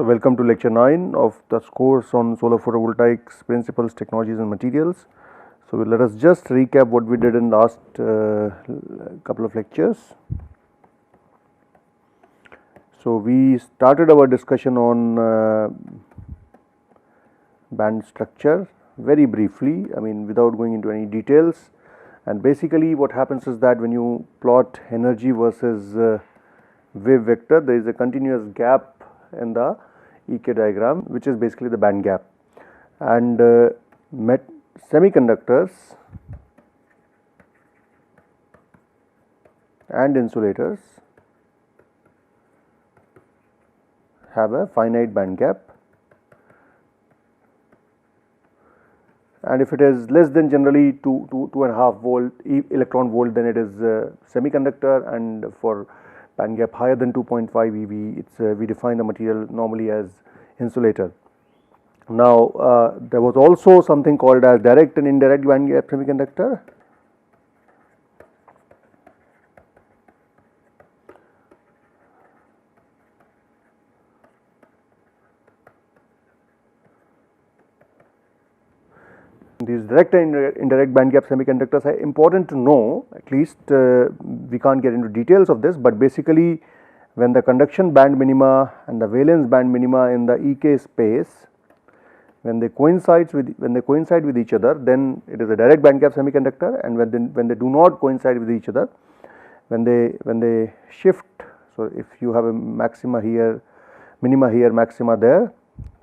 So, welcome to lecture 9 of the course on solar photovoltaics principles, technologies and materials. So, let us just recap what we did in last couple of lectures. So, we started our discussion on band structure very briefly, I mean without going into any details, and basically what happens is that when you plot energy versus wave vector, there is a continuous gap in the EK diagram, which is basically the band gap, and semiconductors and insulators have a finite band gap, and if it is less than generally 2.5 volt electron volt, then it is semiconductor, and for band gap higher than 2.5 eV, it's we define the material normally as insulator. Now there was also something called as direct and indirect band gap semiconductor. These direct and indirect band gap semiconductors are important to know, at least we can't get into details of this, but basically when the conduction band minima and the valence band minima in the EK space, when they coincide with each other, then it is a direct band gap semiconductor, and when they do not coincide with each other, when they shift, so if you have a maxima here, minima here, maxima there,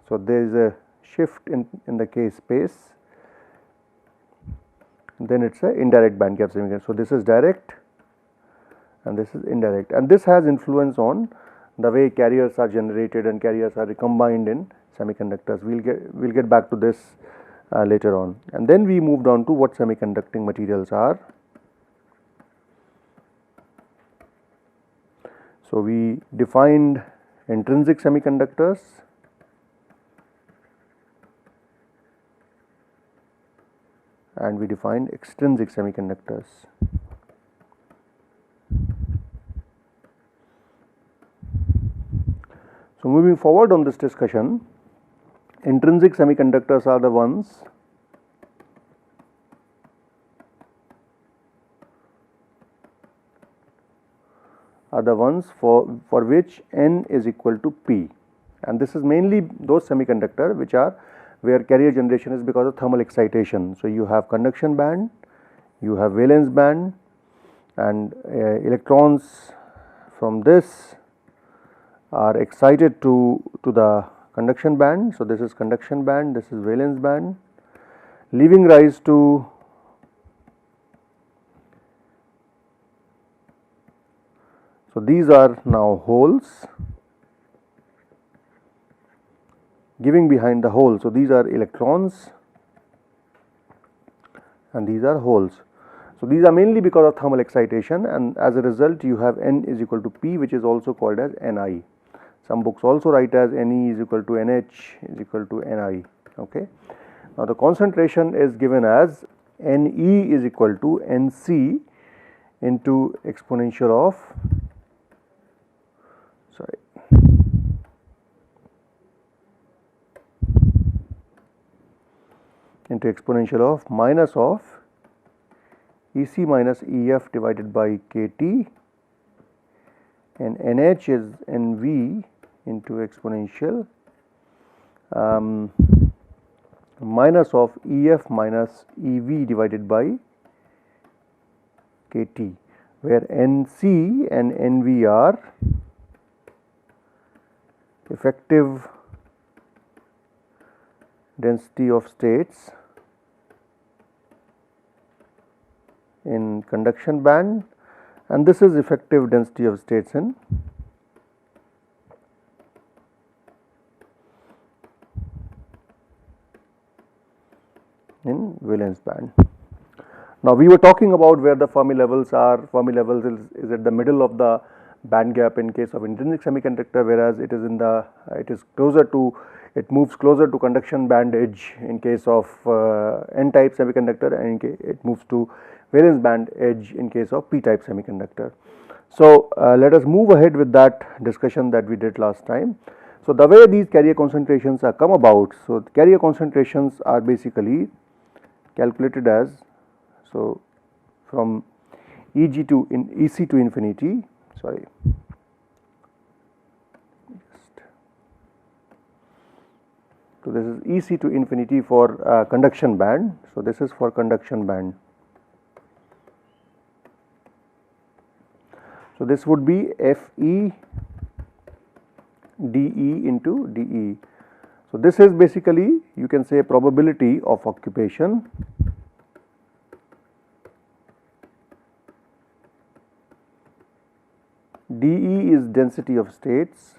so there is a shift in the K space, then it is a indirect band gap semiconductor. So, this is direct and this is indirect, and this has influence on the way carriers are generated and carriers are recombined in semiconductors. We'll get back to this later on, and then we moved on to what semiconducting materials are. So, we defined intrinsic semiconductors, and we defined extrinsic semiconductors. So, moving forward on this discussion, intrinsic semiconductors are the ones for which N is equal to P, and this is mainly those semiconductor which are where carrier generation is because of thermal excitation. So, you have conduction band, you have valence band, and electrons from this are excited to the conduction band. So, this is conduction band, this is valence band, leaving rise to so these are now holes giving behind the hole. So, these are electrons and these are holes. So, these are mainly because of thermal excitation, and as a result you have N is equal to P, which is also called as Ni. Some books also write as Ne is equal to Nh is equal to Ni. Okay. Now, the concentration is given as Ne is equal to Nc into exponential of minus of Ec minus Ef divided by Kt, and Nh is Nv into exponential minus of Ef minus Ev divided by Kt, where Nc and Nv are effective density of states in conduction band, and this is effective density of states in valence band. Now, we were talking about where the Fermi levels are. Fermi levels is at the middle of the band gap in case of intrinsic semiconductor, whereas it is closer to, it moves closer to conduction band edge in case of N type semiconductor, and it moves to valence band edge in case of P type semiconductor. So, let us move ahead with that discussion that we did last time. So the way these carrier concentrations are come about, so the carrier concentrations are basically calculated as, so from EC to infinity, sorry, so this is EC to infinity for conduction band. So this is for conduction band. So this would be FE dE into dE. So this is basically, you can say, probability of occupation dE is density of states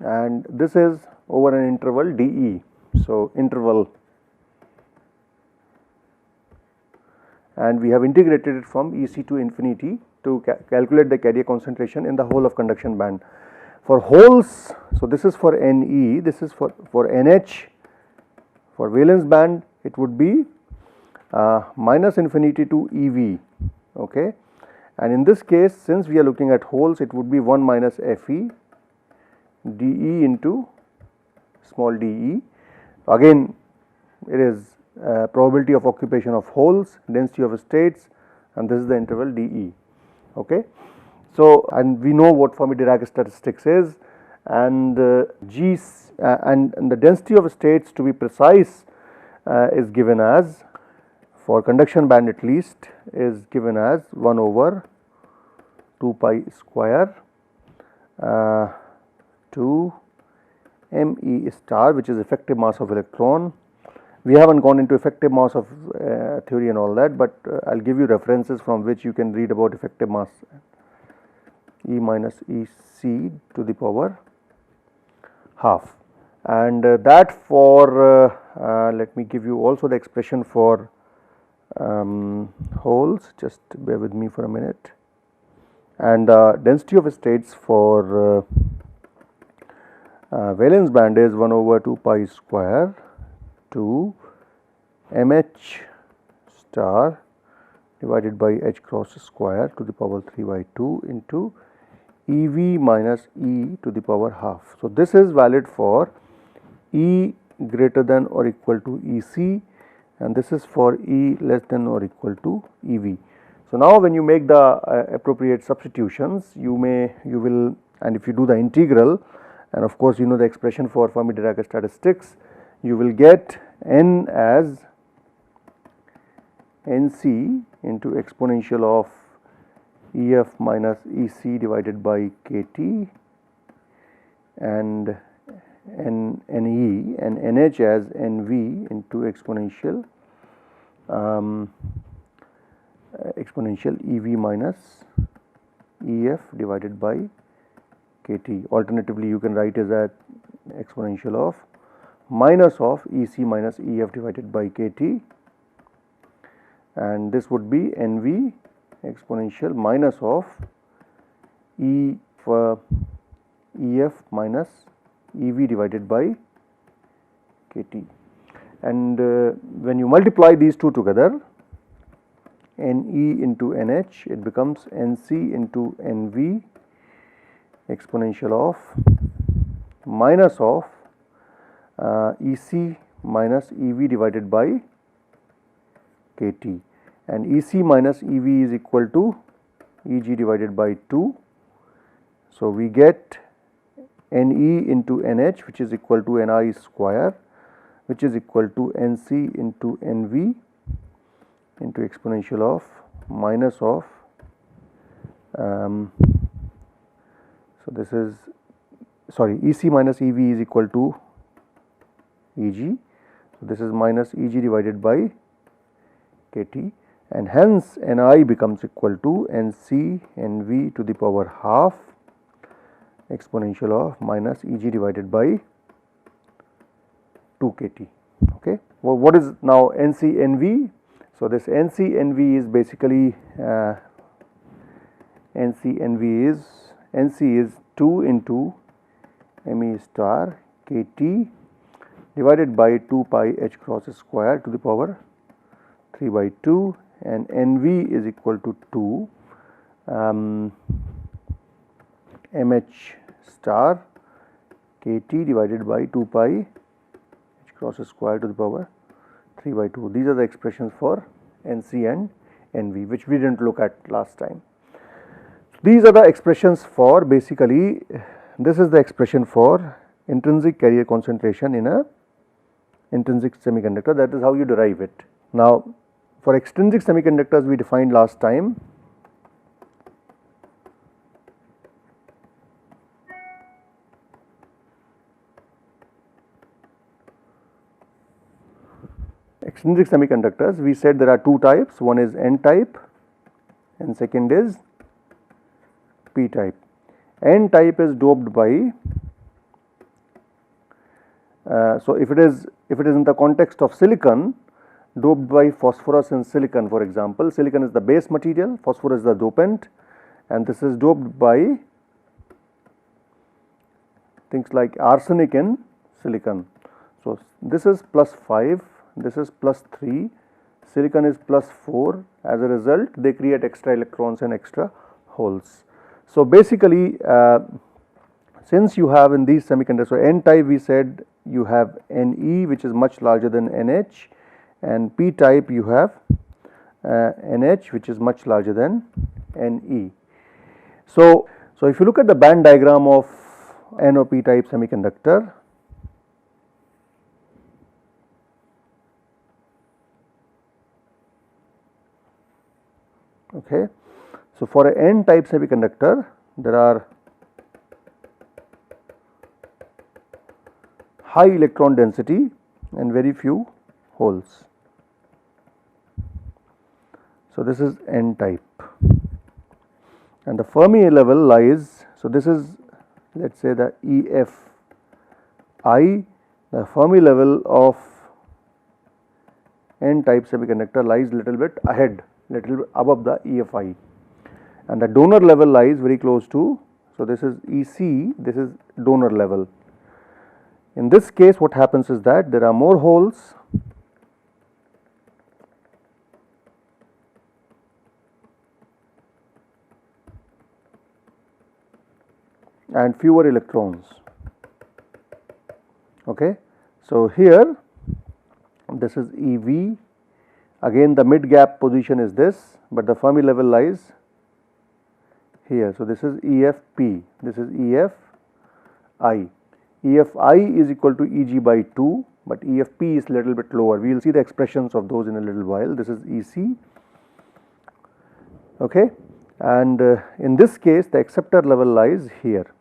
and this is over an interval dE. So interval, and we have integrated it from EC to infinity to calculate the carrier concentration in the whole of conduction band. For holes, so this is for Ne, this is for NH. For valence band, it would be minus infinity to EV, okay. And in this case, since we are looking at holes, it would be 1 minus Fe dE into small dE. Again, it is probability of occupation of holes, density of states, and this is the interval dE, okay. So, and we know what Fermi-Dirac statistics is, and G and the density of states, to be precise, is given as, for conduction band at least, is given as 1 over 2 pi square to me star, which is effective mass of electron. We haven't gone into effective mass of theory and all that, but I will give you references from which you can read about effective mass, E minus EC to the power half. And that for, let me give you also the expression for holes, just bear with me for a minute. And density of states for valence band is 1 over 2 pi square to mH star divided by h cross square to the power 3 by 2 into EV minus E to the power half. So this is valid for E greater than or equal to EC, and this is for E less than or equal to EV. So now when you make the appropriate substitutions, you will, and if you do the integral, and of course you know the expression for Fermi-Dirac statistics, you will get N as NC into exponential of EF minus EC divided by KT, and NE and NH as NV into exponential EV minus EF divided by KT. Alternatively, you can write as that exponential of minus of EC minus EF divided by KT, and this would be NV exponential minus of EF minus EV divided by KT. And when you multiply these two together, NE into NH, it becomes NC into NV exponential of minus of EC minus EV divided by KT, and EC minus EV is equal to EG divided by 2. So we get NE into NH, which is equal to NI square, which is equal to NC into NV into exponential of minus of, so this is, sorry, EC minus EV is equal to EG. So this is minus EG divided by KT, and hence NI becomes equal to NC NV to the power half exponential of minus EG divided by 2 KT. Okay. Well, what is now NC NV? So this NC NV is basically NC is 2 into ME star KT divided by 2 pi h cross square to the power 3 by 2, and NV is equal to 2 mh star kT divided by 2 pi h cross square to the power 3 by 2. These are the expressions for Nc and Nv, which we didn't look at last time. These are the expressions for, basically this is the expression for intrinsic carrier concentration in a intrinsic semiconductor. That is how you derive it. Now for extrinsic semiconductors we defined last time extrinsic semiconductors, we said there are two types, one is N type and second is P type. N type is doped by, so if it is in the context of silicon, doped by phosphorus and silicon, for example. Silicon is the base material, phosphorus is the dopant, and this is doped by things like arsenic and silicon. So this is plus 5, this is plus 3, silicon is plus 4. As a result, they create extra electrons and extra holes. So basically, since you have in these semiconductors, so N type we said you have Ne, which is much larger than Nh, and P type you have Nh, which is much larger than Ne. So if you look at the band diagram of N or P type semiconductor, okay. So for a N type semiconductor, there are high electron density and very few holes. So this is N type, and the Fermi level lies, so this is, let us say, the EFI, the Fermi level of N type semiconductor lies little bit ahead, little bit above the EFI, and the donor level lies very close to, so this is EC, this is donor level. In this case what happens is that there are more holes and fewer electrons. Okay. So here this is EV, again the mid gap position is this, but the Fermi level lies here. So this is EFP, this is EFI. EFI is equal to EG by 2, but EFP is little bit lower. We will see the expressions of those in a little while. This is EC, okay, and in this case the acceptor level lies here.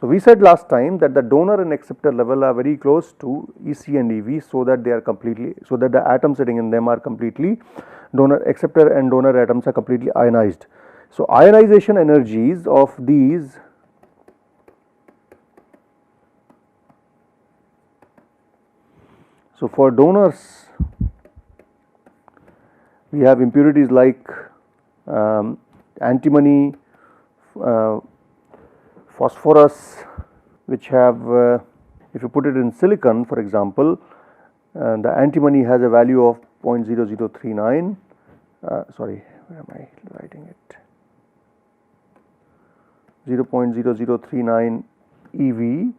So we said last time that the donor and acceptor level are very close to EC and EV, so that they are completely, so that the atoms sitting in them are completely, donor, acceptor and donor atoms are completely ionized. So ionization energies of these so for donors we have impurities like antimony, phosphorus, which have, if you put it in silicon for example, the antimony has a value of 0.0039, sorry, where am I writing it, 0.0039 EV,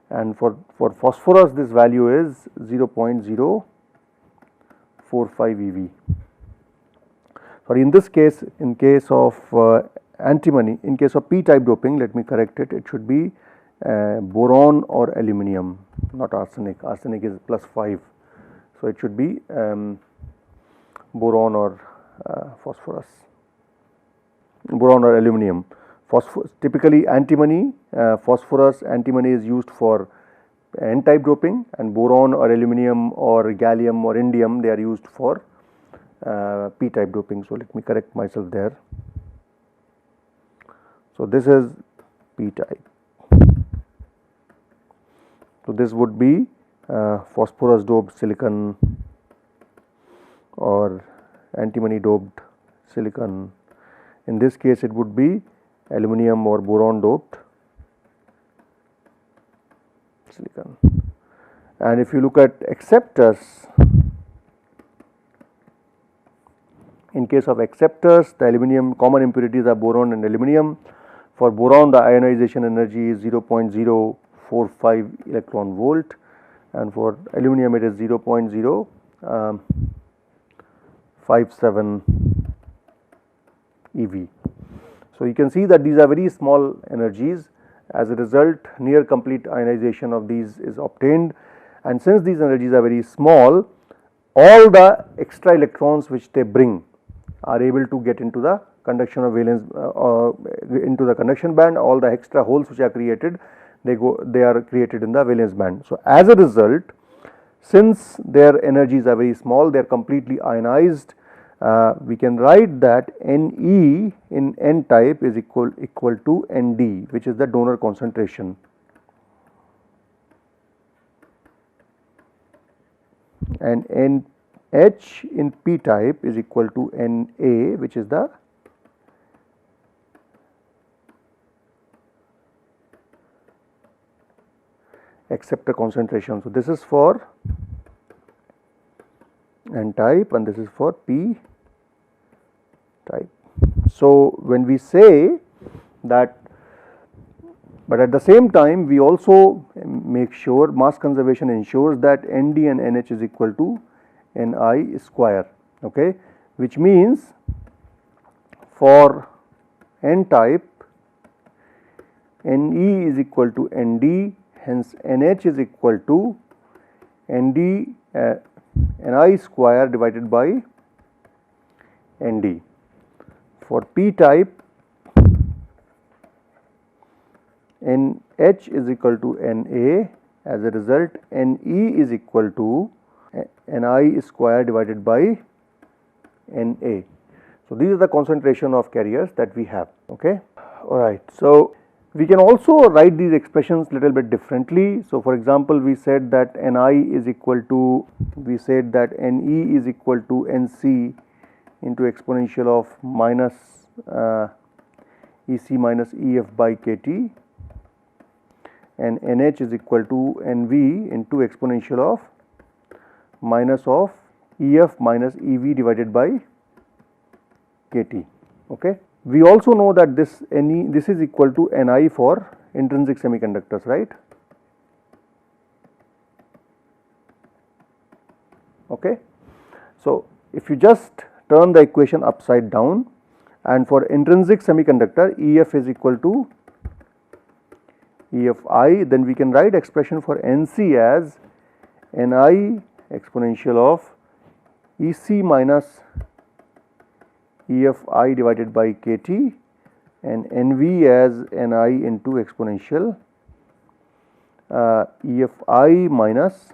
and for phosphorus this value is 0.045 EV. Sorry, in this case, in case of antimony, in case of P type doping, let me correct it, it should be boron or aluminum, not arsenic. Arsenic is plus 5, so it should be boron or phosphorus, boron or aluminum. Typically antimony, phosphorus, antimony is used for N type doping, and boron or aluminum or gallium or indium, they are used for P type doping. So let me correct myself there. So this is P type. So this would be phosphorus doped silicon or antimony doped silicon. In this case it would be aluminum or boron doped silicon. And if you look at acceptors, in case of acceptors, the aluminum common impurities are boron and aluminum. For boron, the ionization energy is 0.045 electron volt, and for aluminum it is 0.057 eV. So you can see that these are very small energies. As a result, near complete ionization of these is obtained, and since these energies are very small, all the extra electrons which they bring are able to get into the conduction of valence into the conduction band. All the extra holes which are created, they are created in the valence band. So as a result, since their energies are very small, they are completely ionized. We can write that Ne in N type is equal to Nd, which is the donor concentration, and NH in P type is equal to Na, which is the acceptor concentration. So this is for N type and this is for P type. So when we say that, but at the same time we also make sure mass conservation ensures that Nd and NH is equal to Ni square, okay, which means for N type Ne is equal to Nd, hence NH is equal to Nd Ni square divided by Nd. For P type, NH is equal to Na, as a result Ne is equal to Ni square divided by Na. So these are the concentration of carriers that we have, okay. Alright, so we can also write these expressions little bit differently. So for example, we said that Ne is equal to Nc into exponential of minus Ec minus Ef by kT, and NH is equal to Nv into exponential of minus of Ef minus Ev divided by kT, okay. We also know that this is equal to Ni for intrinsic semiconductors, right, okay. So if you just turn the equation upside down, and for intrinsic semiconductor Ef is equal to EFI, then we can write expression for Nc as Ni exponential of Ec minus EFI divided by kT, and Nv as Ni into exponential EFI minus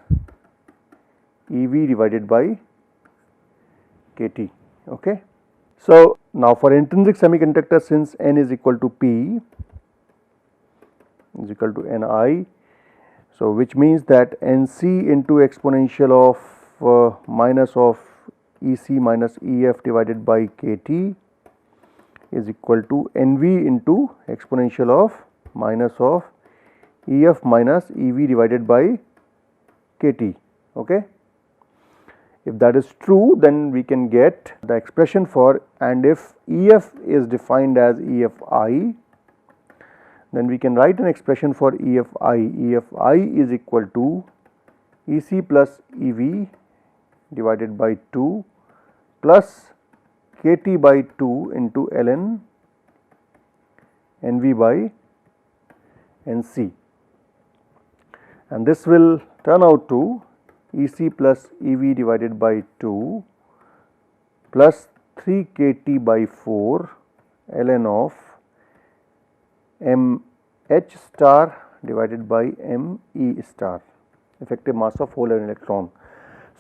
Ev divided by kT, okay. So now for intrinsic semiconductor, since N is equal to P is equal to Ni, so which means that Nc into exponential of minus of Ec minus Ef divided by kT is equal to Nv into exponential of minus of Ef minus Ev divided by kT, okay. If that is true, then we can get the expression for, and if Ef is defined as EFI, then we can write an expression for EFI. EFI is equal to Ec plus Ev divided by 2 plus kT by 2 into ln Nv by Nc, and this will turn out to Ec plus Ev divided by 2 plus 3 kT by 4 ln of mH star divided by me star, effective mass of hole and electron.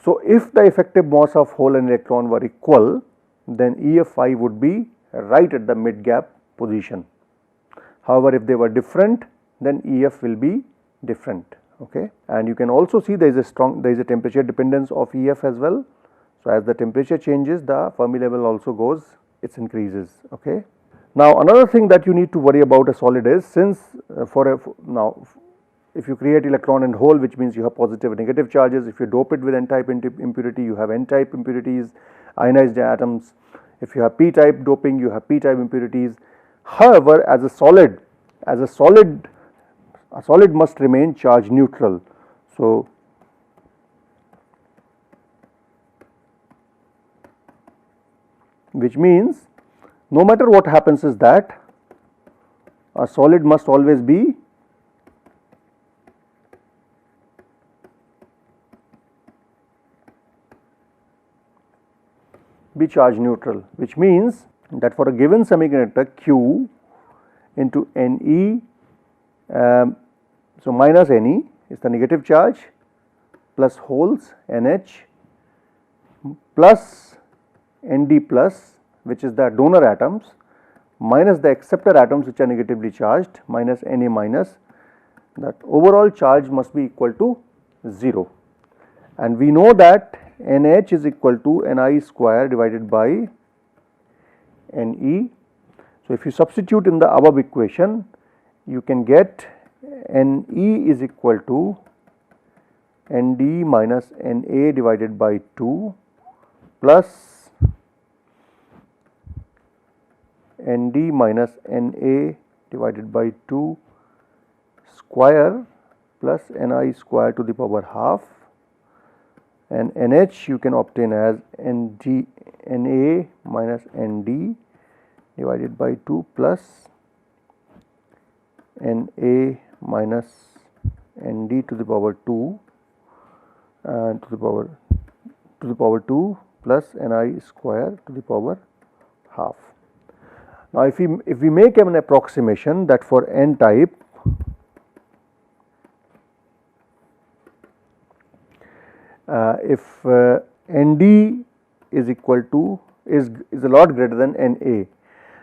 So if the effective mass of hole and electron were equal, then EFI would be right at the mid gap position. However, if they were different, then EF will be different, okay. And you can also see there is a temperature dependence of EF as well. So as the temperature changes, the Fermi level also goes, it increases, okay. Now another thing that you need to worry about a solid is, since if you create electron and hole, which means you have positive and negative charges. If you dope it with n-type impurity, you have n-type impurities, ionized atoms. If you have p-type doping, you have p-type impurities. However, as a solid must remain charge neutral. So, which means no matter what happens is that a solid must always be charge neutral, which means that for a given semiconductor Q into Ne, so minus Ne is the negative charge, plus holes NH, plus Nd plus, which is the donor atoms, minus the acceptor atoms which are negatively charged, minus Na minus, that overall charge must be equal to 0. And we know that NH is equal to Ni square divided by Ne. So, if you substitute in the above equation, you can get Ne is equal to Nd minus Na divided by 2 plus Nd minus Na divided by 2 square plus Ni square to the power half, and NH you can obtain as Na minus Nd divided by 2 plus Na minus Nd to the power 2 to the power 2 plus Ni square to the power half. Now, if we make an approximation that for N type, if Nd is equal to is a lot greater than Na,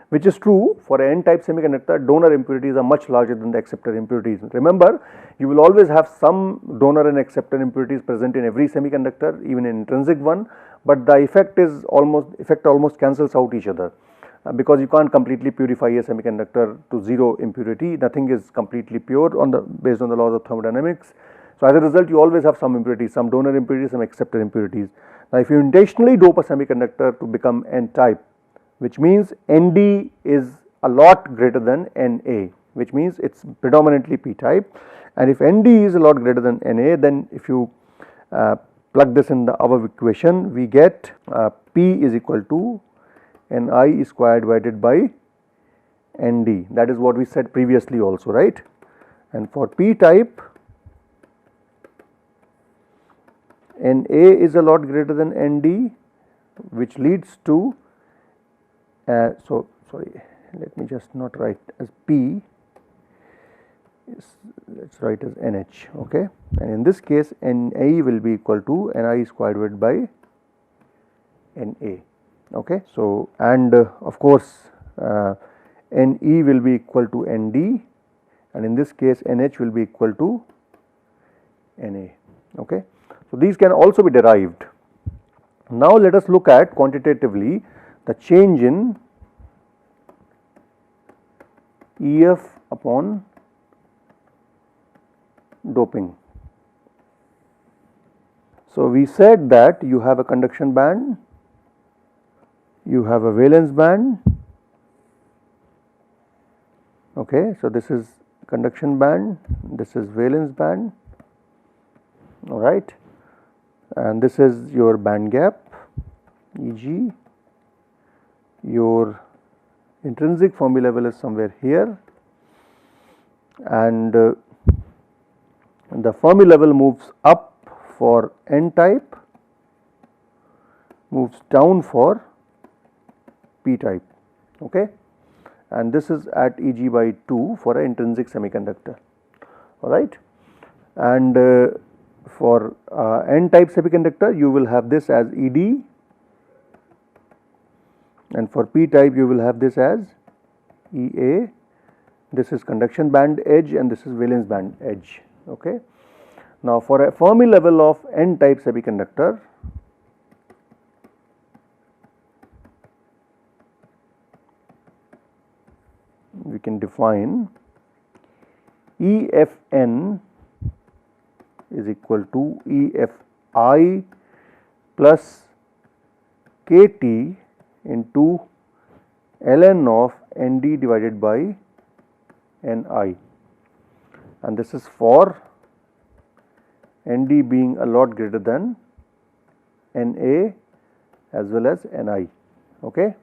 which is true for N type semiconductor, donor impurities are much larger than the acceptor impurities. Remember, you will always have some donor and acceptor impurities present in every semiconductor, even in intrinsic one, but the effect almost cancels out each other, because you can't completely purify a semiconductor to 0 impurity. Nothing is completely pure based on the laws of thermodynamics. So, as a result, you always have some impurities, some donor impurities, some acceptor impurities. Now, if you intentionally dope a semiconductor to become N type, which means Nd is a lot greater than Na, which means it is predominantly P type, and if Nd is a lot greater than Na, then if you plug this in the above equation, we get P is equal to Ni square divided by Nd. That is what we said previously also, right? And for P type, Na is a lot greater than Nd, which leads to so sorry, let me just not write as P, let us write as NH, okay, and in this case Na will be equal to Ni square divided by Na, okay. So, and of course Ne will be equal to Nd, and in this case NH will be equal to Na, okay. So, these can also be derived. Now, let us look at quantitatively the change in EF upon doping. So, we said that you have a conduction band, you have a valence band, okay. So, this is conduction band, this is valence band, all right, and this is your band gap Eg. Your intrinsic Fermi level is somewhere here, and the Fermi level moves up for N type, moves down for P type, okay, and this is at Eg by 2 for an intrinsic semiconductor, all right. And for N type semiconductor, you will have this as Ed, and for P type you will have this as Ea. This is conduction band edge and this is valence band edge, okay. Now, for a Fermi level of N type semiconductor, we can define EFN is equal to EFI plus KT into ln of Nd divided by Ni, and this is for Nd being a lot greater than Na as well as Ni. Okay.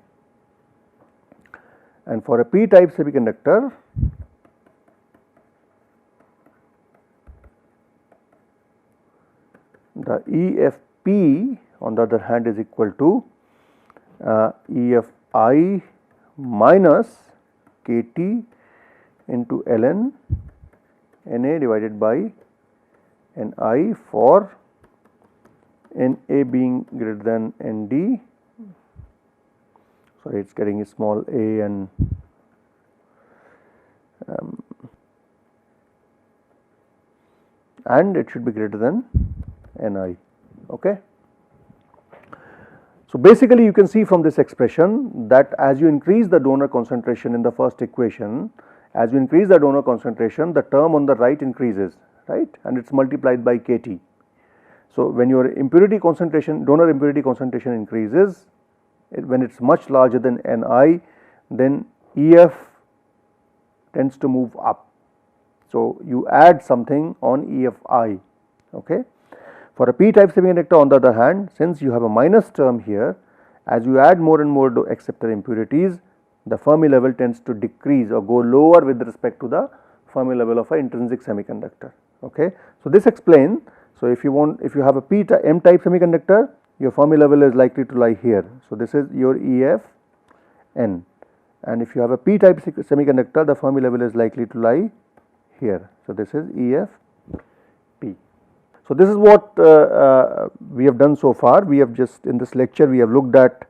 And for a p type semiconductor, the EFP on the other hand is equal to EFI minus KT into ln Na divided by Ni for Na being greater than Nd. Sorry, it is getting a small a and it should be greater than Ni. Okay. So basically you can see from this expression that as you increase the donor concentration in the first equation, as you increase the donor concentration, the term on the right increases, right, and it is multiplied by KT. So when your impurity concentration, donor impurity concentration increases, when it is much larger than Ni, then EF tends to move up. So you add something on EFI. Okay. For a p type semiconductor on the other hand, since you have a minus term here, as you add more and more acceptor impurities, the Fermi level tends to decrease or go lower with respect to the Fermi level of an intrinsic semiconductor. Okay. So this explains, so if you have a m type semiconductor, your Fermi level is likely to lie here. So this is your EFN, and if you have a p type semiconductor, the Fermi level is likely to lie here. So this is EFP. So this is what we have done so far. We have just, in this lecture, we have looked at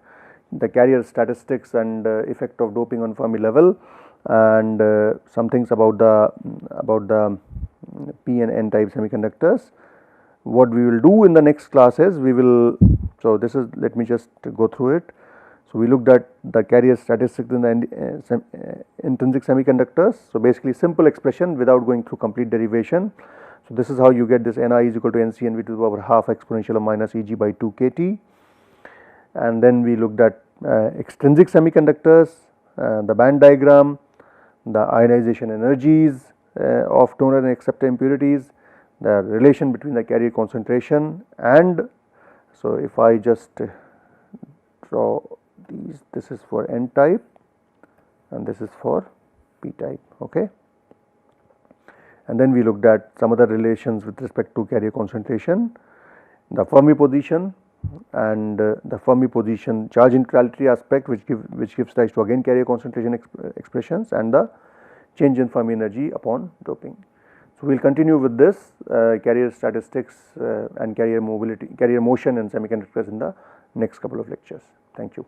the carrier statistics and effect of doping on Fermi level, and some things about the p and n type semiconductors. What we will do in the next class is we will, so this is, let me just go through it. So we looked at the carrier statistics in the intrinsic semiconductors. So basically simple expression without going through complete derivation. So this is how you get this Ni is equal to NCNV to the power half exponential of minus Eg by 2 KT. And then we looked at extrinsic semiconductors, the band diagram, the ionization energies of donor and acceptor impurities, the relation between the carrier concentration, and so if I just draw these, this is for n type and this is for p type. Okay. And then we looked at some other relations with respect to carrier concentration, the Fermi position, and the Fermi position charge neutrality aspect, which gives rise to again carrier concentration expressions, and the change in Fermi energy upon doping. So we will continue with this carrier statistics and carrier motion in semiconductors in the next couple of lectures. Thank you.